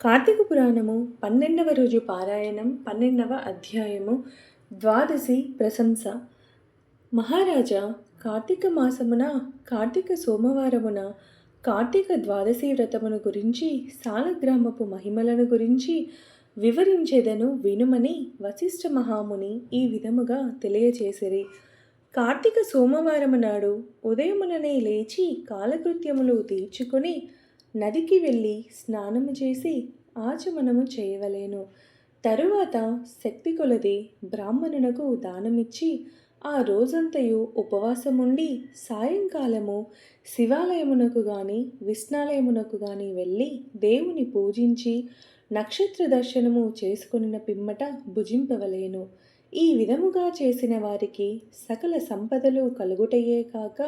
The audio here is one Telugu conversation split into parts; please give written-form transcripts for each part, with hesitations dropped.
కార్తీక పురాణము 12వ రోజు పారాయణం 12వ అధ్యాయము ద్వాదశి ప్రశంస. మహారాజా, కార్తీక మాసమున కార్తీక సోమవారమున కార్తీక ద్వాదశి వ్రతమును గురించి సాలగ్రామపు మహిమలను గురించి వివరించేదను వినుమని వశిష్ఠ మహాముని ఈ విధముగా తెలియచేసిరి. కార్తీక సోమవారము నాడు ఉదయముననే లేచి కాలకృత్యములు తీర్చుకొని నదికి వెళ్ళి స్నానము చేసి ఆచమనము చేయవలేను. తరువాత శక్తి కొలది బ్రాహ్మణునకు దానమిచ్చి ఆ రోజంతయు ఉపవాసముండి సాయంకాలము శివాలయమునకు గాని విష్ణాలయమునకు గాని వెళ్ళి దేవుని పూజించి నక్షత్ర దర్శనము చేసుకొనిన పిమ్మట భుజింపవలేను. ఈ విధముగా చేసిన వారికి సకల సంపదలు కలుగుటయే కాక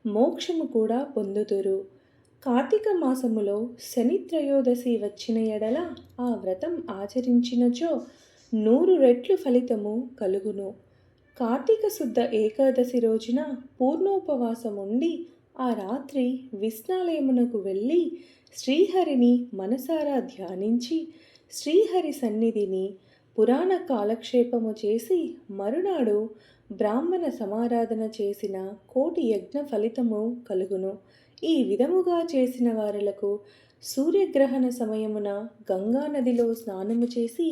మోక్షము కూడా పొందుతురు. కార్తీక మాసములో శని త్రయోదశి వచ్చిన ఎడల ఆ వ్రతం ఆచరించినచో 100 రెట్లు ఫలితము కలుగును. కార్తీక శుద్ధ ఏకాదశి రోజున పూర్ణోపవాసం ఉండి ఆ రాత్రి విష్ణాలయమునకు వెళ్ళి శ్రీహరిని మనసారా ధ్యానించి శ్రీహరి సన్నిధిని పురాణ కాలక్షేపము చేసి మరునాడు బ్రాహ్మణ సమారాధన చేసిన 1,000,000 యజ్ఞ ఫలితము కలుగును. ఈ విధముగా చేసిన వారులకు సూర్యగ్రహణ సమయమున గంగా నదిలో స్నానము చేసి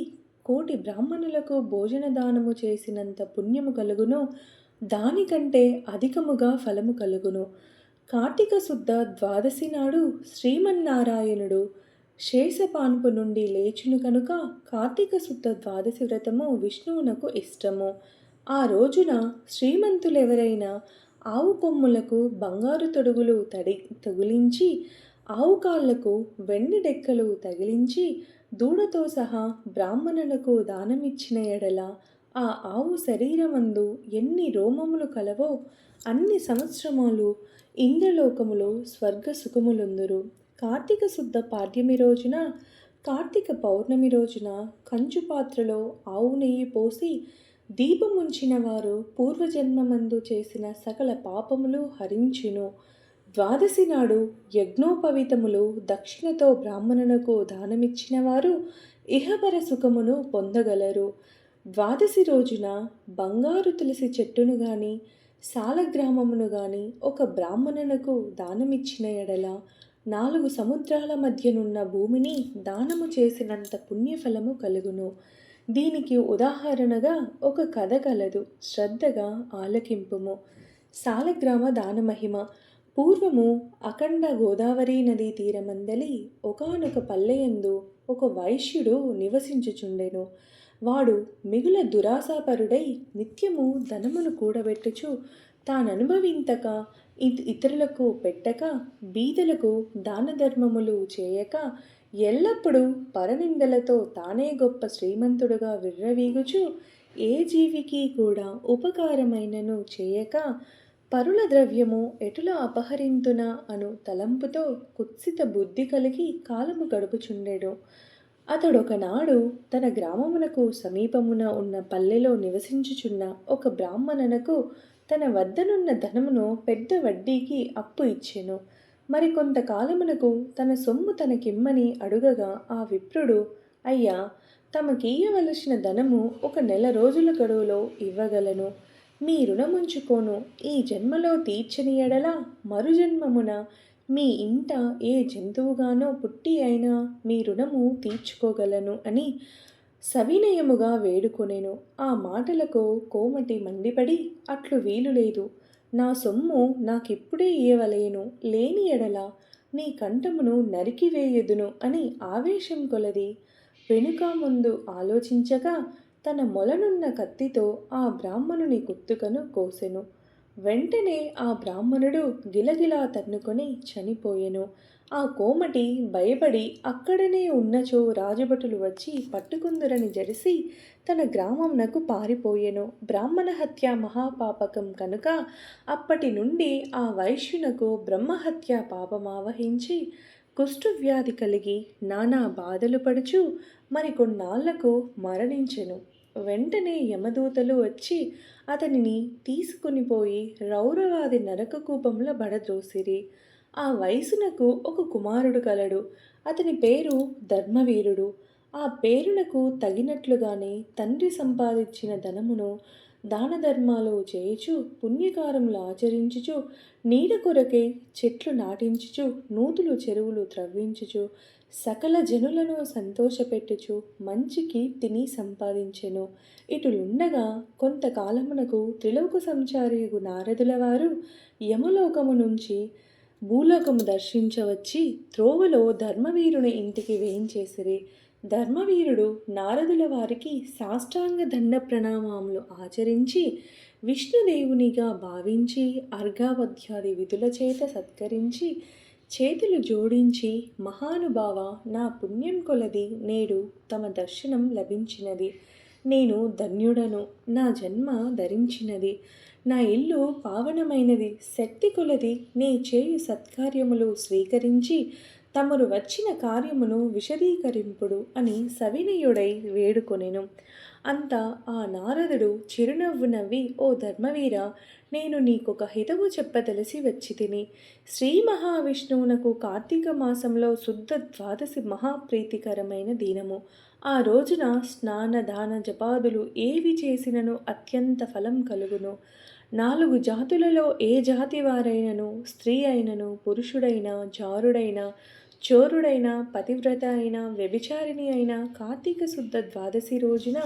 1,000,000 బ్రాహ్మణులకు భోజన దానము చేసినంత పుణ్యము కలుగును. దానికంటే అధికముగా ఫలము కలుగును. కార్తీక శుద్ధ ద్వాదశి నాడు శ్రీమన్నారాయణుడు శేషపాన్పు నుండి లేచును కనుక కార్తీక శుద్ధ ద్వాదశి వ్రతము విష్ణువునకు ఇష్టము. ఆ రోజున శ్రీమంతులెవరైనా ఆవు కొమ్ములకు బంగారు తొడుగులు తగిలించి ఆవు కాళ్లకు వెండి డెక్కలు తగిలించి దూడతో సహా బ్రాహ్మణులకు దానమిచ్చిన ఎడల ఆ ఆవు శరీరమందు ఎన్ని రోమములు కలవో అన్ని సంవత్సరములు ఇంద్రలోకములో స్వర్గ సుఖములుందురు. కార్తీక శుద్ధ పాడ్యమి రోజున కార్తీక పౌర్ణమి రోజున కంచు పాత్రలో ఆవు నెయ్యి పోసి దీపముంచిన వారు పూర్వజన్మమందు చేసిన సకల పాపములు హరించును. ద్వాదశి నాడు యజ్ఞోపవీతములు దక్షిణతో బ్రాహ్మణునకు దానమిచ్చిన వారు ఇహపర సుఖమును పొందగలరు. ద్వాదశి రోజున బంగారు తులసి చెట్టును గాని సాలగ్రామమును గాని ఒక బ్రాహ్మణునకు దానమిచ్చిన ఎడల 4 సముద్రాల మధ్యనున్న భూమిని దానము చేసినంత పుణ్యఫలము కలుగును. దీనికి ఉదాహరణగా ఒక కథ కలదు, శ్రద్ధగా ఆలకింపుము. సాలగ్రామ దానమహిమ. పూర్వము అఖండ గోదావరి నదీ తీరమందలి ఒకానొక పల్లెయందు ఒక వైశ్యుడు నివసించుచుండెను. వాడు మిగుల దురాశాపరుడై నిత్యము ధనమును కూడబెట్టుచు తాననుభవింతక ఇతరులకు పెట్టక బీదలకు దాన ధర్మములు చేయక ఎల్లప్పుడూ పరనిందలతో తానే గొప్ప శ్రీమంతుడుగా విర్రవీగుచు ఏ జీవికి కూడా ఉపకారమైనను చేయక పరుల ద్రవ్యము ఎటుల అపహరింతునా అను తలంపుతో కుత్సిత బుద్ధి కలిగి కాలము గడుపుచుండెడు. అతడొకనాడు తన గ్రామమునకు సమీపమున ఉన్న పల్లెలో నివసించుచున్న ఒక బ్రాహ్మణునకు తన వద్దనున్న ధనమును పెద్ద వడ్డీకి అప్పు ఇచ్చెను. మరికొంతకాలమునకు తన సొమ్ము తనకిమ్మని అడుగగా ఆ విప్రుడు, అయ్యా, తమకీయవలసిన ధనము 1 నెల రోజుల గడువులో ఇవ్వగలను. మీ రుణముంచుకోను. ఈ జన్మలో తీర్చని ఎడల మరుజన్మమున మీ ఇంట ఏ జంతువుగానో పుట్టి అయినా మీ రుణము తీర్చుకోగలను అని సవినయముగా వేడుకొనెను. ఆ మాటలకు కోమటి మండిపడి, అట్లు వీలులేదు. నా సొమ్ము నాకిప్పుడే ఇయ్యవలేను, లేని ఎడల నీ కంఠమును నరికివేయుదును అని ఆవేశం కొలది వెనుక ముందు ఆలోచించగా తన మొలనున్న కత్తితో ఆ బ్రాహ్మణుని కుత్తుకను కోసెను. వెంటనే ఆ బ్రాహ్మణుడు గిలగిలా తన్నుకొని చనిపోయెను. ఆ కోమటి భయపడి అక్కడనే ఉన్నచో రాజభటులు వచ్చి పట్టుకుందురని జడిసి తన గ్రామమునకు పారిపోయెను. బ్రాహ్మణ హత్య మహాపాపకం కనుక అప్పటి నుండి ఆ వైశ్యునకు బ్రహ్మహత్య పాపమావహించి కుష్ఠవ్యాధి కలిగి నానా బాధలు పడుచు మరికొన్నాళ్లకు మరణించెను. వెంటనే యమదూతలు వచ్చి అతనిని తీసుకునిపోయి రౌరవాది నరక కూపంలో బడద్రోసిరి. ఆ వయసునకు ఒక కుమారుడు కలడు. అతని పేరు ధర్మవీరుడు. ఆ పేరునకు తగినట్లుగానే తండ్రి సంపాదించిన ధనమును దాన ధర్మాలు చేయుచు, పుణ్యకారములు ఆచరించుచు, నీడ కొరకై చెట్లు నాటించుచు, నూతులు చెరువులు త్రవ్వించుచు, సకల జనులను సంతోషపెట్టుచు మంచి కీర్తిని సంపాదించెను. ఇటులుండగా కొంతకాలమునకు త్రిలోక సంచారియగు నారదుల వారు యమలోకము నుంచి భూలోకము దర్శించవచ్చి త్రోవలో ధర్మవీరుని ఇంటికి వేయించేసిరి. ధర్మవీరుడు నారదుల వారికి సాష్టాంగ దండ ప్రణామములు ఆచరించి విష్ణుదేవునిగా భావించి అర్ఘావధ్యాది విధుల చేత సత్కరించి చేతులు జోడించి, మహానుభావ, నా పుణ్యం కొలది నేడు తమ దర్శనం లభించినది. నేను ధన్యుడను. నా జన్మ ధరించినది. నా ఇల్లు పావనమైనది. శక్తి కొలది నే చేయు సత్కార్యములు స్వీకరించి తమరు వచ్చిన కార్యమును విశదీకరింపుడు అని సవినయుడై వేడుకొనెను. అంతా ఆ నారదుడు చిరునవ్వు నవ్వి, ఓ ధర్మవీర, నేను నీకొక హితవు చెప్పదలసి వచ్చి తిని. శ్రీ మహావిష్ణువునకు కార్తీక మాసంలో శుద్ధ ద్వాదశి మహాప్రీతికరమైన దినము. ఆ రోజున స్నాన దాన జపాదులు ఏవి చేసినను అత్యంత ఫలం కలుగును. 4 జాతులలో ఏ జాతి వారైనను, స్త్రీ అయినను, పురుషుడైనా, జారుడైనా, చోరుడైనా, పతివ్రత అయినా, వ్యభిచారిణి అయినా కార్తీక శుద్ధ ద్వాదశి రోజున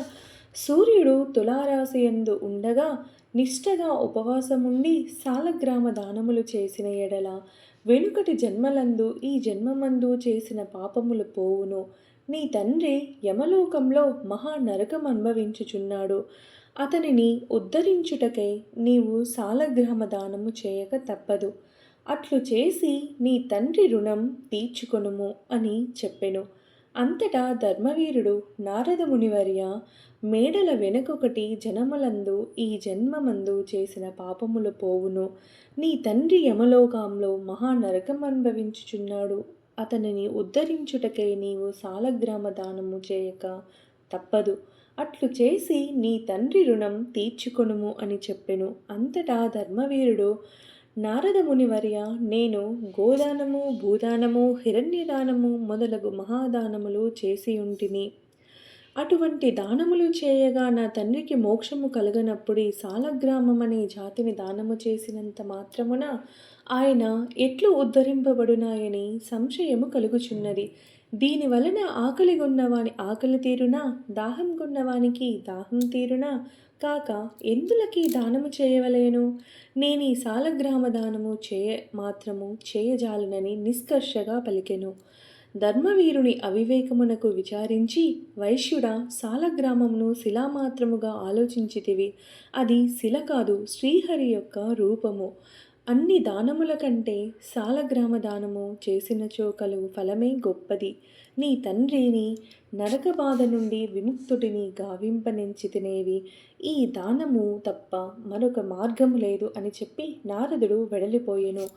సూర్యుడు తులారాశి యందు ఉండగా నిష్టగా ఉపవాసముండి సాలగ్రామ దానములు చేసిన ఎడల వెనుకటి జన్మలందు ఈ జన్మమందు చేసిన పాపములు పోవును. నీ తండ్రి యమలోకంలో మహా నరకం అనుభవించుచున్నాడు. అతనిని ఉద్ధరించుటకై నీవు సాలగ్రామ దానము చేయక తప్పదు. అట్లు చేసి నీ తండ్రి రుణం తీర్చుకొనుము అని చెప్పెను. అంతటా ధర్మవీరుడు, నారద మునివర్య, మేడల వెనుకొకటి జనములందు ఈ జన్మమందు చేసిన పాపములు పోవును. నీ తండ్రి యమలోకంలో మహా నరకం అనుభవించుచున్నాడు. అతనిని ఉద్ధరించుటకై నీవు సాలగ్రామ దానము చేయక తప్పదు. అట్లు చేసి నీ తండ్రి రుణం తీర్చుకొనుము అని చెప్పెను. అంతటా ధర్మవీరుడు, నారద మునివర్య, నేను గోదానము, భూదానము, హిరణ్యదానము మొదలగు మహాదానములు చేసి ఉంటిని. అటువంటి దానములు చేయగా నా తండ్రికి మోక్షము కలగనప్పుడు ఈ సాలగ్రామం అనే జాతిని దానము చేసినంత మాత్రమున ఆయన ఎట్లు ఉద్ధరింపబడునాయని సంశయము కలుగుచున్నది. దీనివలన ఆకలి గొన్నవాని ఆకలి తీరునా, దాహం గొన్నవానికి దాహం తీరునా కాక ఎందులకి దానము చేయవలేను? నేను ఈ సాలగ్రామ దానము మాత్రము చేయజాలనని నిష్కర్షగా పలికెను. ధర్మవీరుని అవివేకమునకు విచారించి, వైశ్యుడా, సాలగ్రామమును శిలామాత్రముగా ఆలోచించితివి. అది శిల కాదు, శ్రీహరి యొక్క రూపము. అన్ని దానముల కంటే సాలగ్రామ దానము చేసినచో కలుగు ఫలమే గొప్పది. నీ తండ్రిని నరక బాధ నుండి విముక్తుడిని గావింపనెంచితినేవి. ఈ దానము తప్ప మరొక మార్గము లేదు అని చెప్పి నారదుడు వెడలిపోయెను.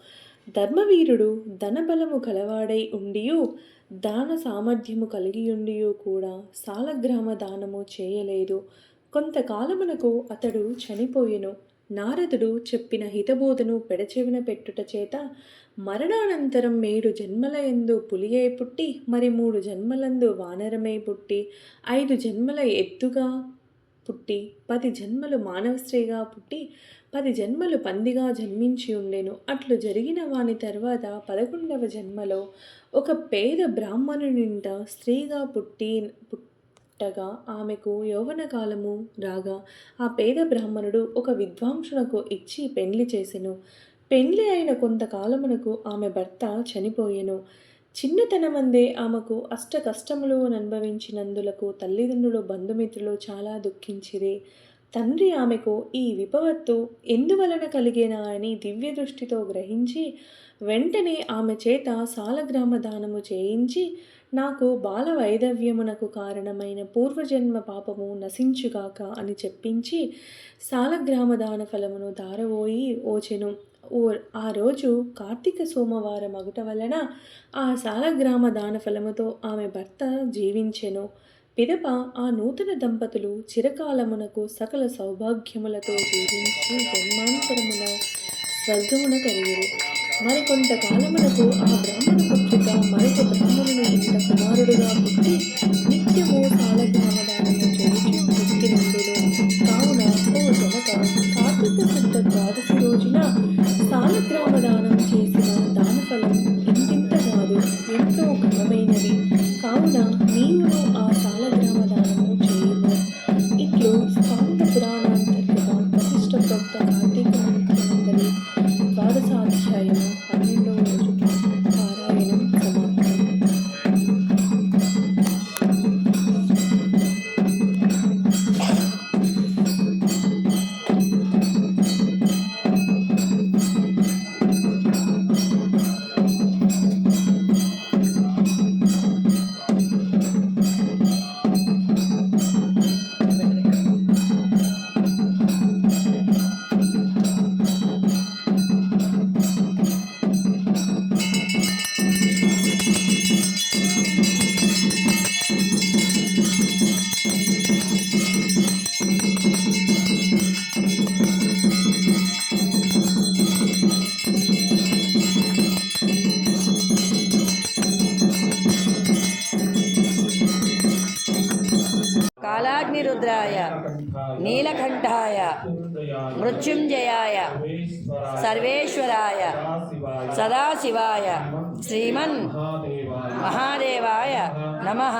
ధర్మవీరుడు ధనబలము కలవాడై ఉండియు దాన సామర్థ్యము కలిగియుండియు కూడా సాలగ్రామ దానము చేయలేదు. కొంతకాలమునకు అతడు చనిపోయెను. నారదుడు చెప్పిన హితబోధను పెడచెవిన పెట్టుట చేత మరణానంతరం 7 జన్మల యందు పులియై పుట్టి, మరి 3 జన్మలందు వానరమై పుట్టి, 5 జన్మల ఎద్దుగా పుట్టి, 10 జన్మలు మానవ స్త్రీగా పుట్టి, 10 జన్మలు పందిగా జన్మించి ఉండెను. అట్లు జరిగిన వాని తర్వాత 11వ జన్మలో ఒక పేద బ్రాహ్మణునింట స్త్రీగా పుట్టగా ఆమెకు యౌవన కాలము రాగా ఆ పేద బ్రాహ్మణుడు ఒక విద్వాంసునకు ఇచ్చి పెండ్లి చేసెను. పెండ్లి అయిన కొంతకాలమునకు ఆమె భర్త చనిపోయెను. చిన్నతనమందే ఆమెకు అష్ట కష్టములు అనుభవించినందులకు తల్లిదండ్రులు, బంధుమిత్రులు చాలా దుఃఖించిరి. తండ్రి ఆమెకు ఈ విపవత్తు ఎందువలన కలిగేనా అని దివ్య దృష్టితో గ్రహించి వెంటనే ఆమె చేత సాలగ్రామ దానము చేయించి, నాకు బాల వైధవ్యమునకు కారణమైన పూర్వజన్మ పాపము నశించుగాక అని చెప్పించి సాలగ్రామ దాన ఫలమును దారవోయి ఓచెను. ఆ రోజు కార్తీక సోమవారం అగుట వలన ఆ సాలగ్రామ దాన ఫలముతో ఆమె భర్త జీవించెను. పిదప ఆ నూతన దంపతులు చిరకాలమునకు సకల సౌభాగ్యములతో జీవించి జన్మాంతరమున స్వర్గమున కలిగిరి. మరికొంతకాలమునకు ఆ బ్రాహ్మణ పుత్రిక మరొక బ్రాహ్మణుని ఇంట కుమారుడుగా పుట్టి నిత్యము సాలగ్రామదానము చేయుచు భక్తి నుండును. కావున ఓ జనక, కార్తీక శుద్ధ ద్వాదశి రోజున సాలగ్రామదానం చేసిన దానఫలం ఇంతింత కాదు, ఎంతో ఘనమైనది. కావున నీవును ఆ సాలగ్రామదానము చేయుము. ఇట్లు స్కాంద పురాణాంతర్గత వశిష్ఠ ప్రోక్త కార్తీక ముఖ్యమందలి ద్వాదశాధ్యాయము 12వ రోజుకి పారాయణం సమాప్తం. కాలాగ్నిరుద్రాయ నీలకంఠాయ మృత్యుంజయాయ సర్వేశ్వరాయ సదాశివాయ శ్రీమన్ మహాదేవాయ నమః.